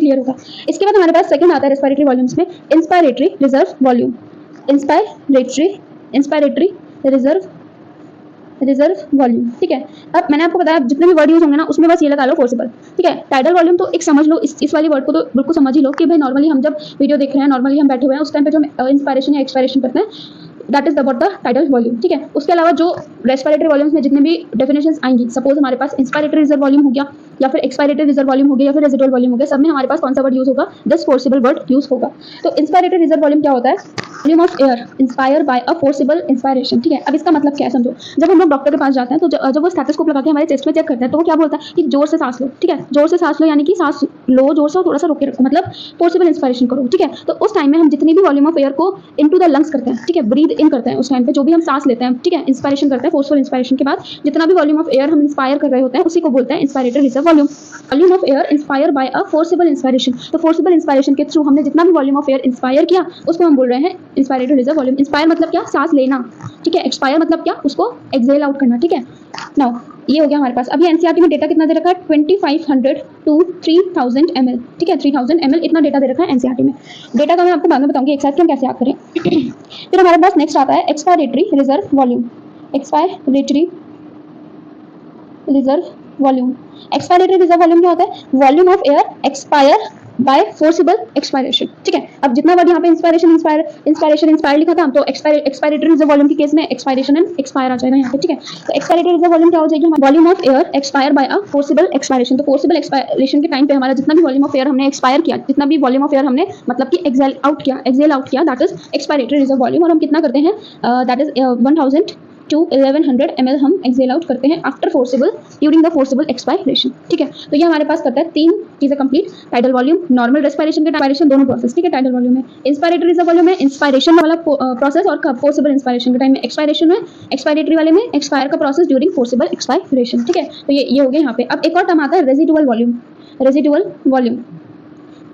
Clear होगा। इसके बाद हमारे पास सेकंड आता है रेस्पिरेटरी वॉल्यूम्स में inspiratory reserve volume. Inspiratory reserve volume, ठीक है। अब मैंने आपको बताया जितने भी वर्ड यूज होंगे ना उसमें बस ये लगा लो फोर्सिबल, ठीक है। टाइडल वॉल्यूम तो एक समझ लो, इस वाली वर्ड को तो बिल्कुल समझ ही लो कि भाई नॉर्मली हम जब वीडियो देख रहे हैं, नॉर्मली हम बैठे हुए हैं, उस टाइम पे जो इंस्पायरेशन या एक्सपायरेशन करते हैं that is about the tidal volume, ठीक है। उसके अलावा जो रेस्पिरेटरी वॉल्यूम्स में जितने भी डेफिनेशंस आएंगी, सपोज हमारे पास इंस्पायरेटरी रिजर्व वॉल्यूम हो गया या फिर एक्सपायरेटरी रिजर्व वॉल्यूम हो गया या फिर रेजिडुअल वॉल्यूम हो गया, सब में हमारे पास कौन सा वर्ड यूज होगा, दिस फोर्सिबल वर्ड यूज होगा। तो इंस्पायरेटरी रिजर्व वॉल्यूम क्या होता है, volume of air inspire by a forcible inspiration, ठीक है। अब इसका मतलब क्या है समझो, जब हम लोग डॉक्टर के पास जाते हैं तो जब वो स्टेथोस्कोप लगा के हमारे चेस्ट में चेक करते हैं तो वो क्या बोलता है कि जोर से सांस लो, ठीक है। जोर से सांस लो यानी कि सांस लो जोर से और थोड़ा सा रोक के रखो, मतलब फोर्सिबल इंस्पायरेशन करो, ठीक है। तो उस टाइम में हम जितनी भी वॉल्यूम ऑफ एयर को इनटू द लंग्स करते हैं, ठीक है, ब्रीद इन करते हैं, उस टाइम पे जो भी हम सांस लेते हैं, ठीक है, इंस्पायरेशन करते हैं, फोर्सफुल इंस्पायरेशन के बाद जितना भी वॉल्यूम ऑफ एयर हम इंस्पायर कर रहे होते हैं उसी को बोलते हैं inspiratory reserve volume. Volume of air inspire by a forcible inspiration, तो फोर्सिबल इंस्पायरेशन के थ्रू हमने जितना भी वॉल्यूम ऑफ एयर इंस्पायर किया उसको हम बोल रहे हैं इंस्पायरेटरी रिजर्व वॉल्यूम। इंस्पायर मतलब क्या, सांस लेना, ठीक है। एक्सपायर मतलब क्या, उसको एक्सहेल आउट करना, ठीक है। नाउ ये हो गया हमारे पास। अभी एनसीईआरटी में डेटा कितना दे रखा है, 2500 टू 3000 ml, ठीक है, 3000 ml इतना डेटा दे रखा है एनसीईआरटी में। डेटा का मैं आपको बाद में बताऊंगी एक साथ कि हम कैसे याद करें। फिर हमारे पास नेक्स्ट आता है expiratory reserve volume. Expiratory reserve volume, expiratory reserve volume क्या होता है, volume of air expire by forcible expiration, ठीक है। अब जितना वर्ड यहाँ पे इंस्पायर लिखा था तो एक्सपायरेटरी रिजर्व वॉल्यूम के केस में एक्सपायरेशन एंड एक्सपायर आ जाएगा यहाँ पे, ठीक है। तो एक्सपायरेटरी रिजर्व वॉल्यूम क्या हो जाएगी, volume of air expire by a forcible expiration. तो फोर्सिबल एक्सपायरेशन के टाइम पे हमारा जितना भी वॉल्यूम ऑफ एयर हमने एक्सपायर किया, जितना भी वॉल्यूम ऑफ एयर हमने मतलब कि एक्सहेल आउट किया that is expiratory reserve volume. और हम कितना करते हैं, दैट इज 1000 टू 1100 ml हम एक्सहेल आउट करते हैं after forcible during the forcible expiration, ठीक है। तो ये हमारे पास करता है तीन चीजें complete, tidal volume, normal respiration के टाइम दोनों प्रोसेस, ठीक है। टाइडल वॉल्यूम में इंस्पायरेटरी रिजर्व वॉल्यूम में इंस्पायरेशन वाला प्रोसेस और फोर्सिबल इंस्पायरेशन के टाइम में एक्सपायरेशन में, एक्सपायरेटरी वाले में एक्सपायर का प्रोसेस ड्यूरिंग फोर्सिबल एक्सपायरेशन, ठीक है। तो ये हो गया यहाँ पे। अब एक और टर्म आता है रेजिडुअल वॉल्यूम। रेजिडुअल वॉल्यूम,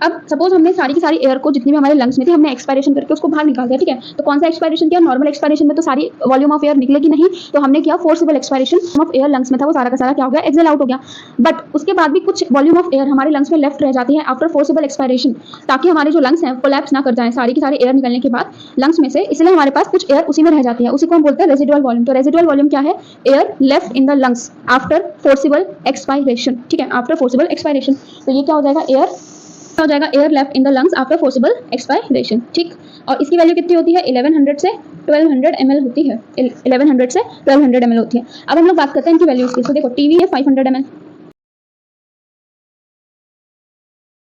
अब सपोज हमने सारी की सारी एयर को जितनी भी हमारे लंग्स में थी हमने एक्सपायरेशन करके उसको बाहर निकाल दिया, ठीक है। तो कौन सा एक्सपायरेशन किया, नॉर्मल एक्सपायरेशन में तो सारी वॉल्यूम ऑफ एयर निकलेगी नहीं, तो हमने किया forcible expiration of air lungs में था वो सारा का सारा क्या हो गया, एक्सहेल आउट हो गया। बट उसके बाद भी कुछ वॉल्यूम ऑफ एयर हमारे लंग्स में लेफ्ट रह जाती है आफ्टर फोर्सिबल एक्सपायरेशन, ताकि हमारे जो लंग्स हैं कोलैप्स ना कर जाए सारी की सारी एयर निकलने के बाद लंग्स में से, इसलिए हमारे पास कुछ एयर उसी में रह जाती है, उसी को हम बोलते हैं रेजिडुअल वॉल्यूम। तो रेजिडुअल वॉल्यूम क्या है, air left in the lungs after forcible expiration, ठीक है, आफ्टर फोर्सिबल एक्सपायरेशन। तो ये क्या हो जाएगा, air left in the lungs after forcible expiration, ठीक। और इसकी वैल्यू कितनी होती है, 1100 से 1200 ml होती है, 1100 से 1200 ml होती है। अब हम लोग बात करते हैं इनकी वैल्यूज की। तो देखो टीवी है 500 ml,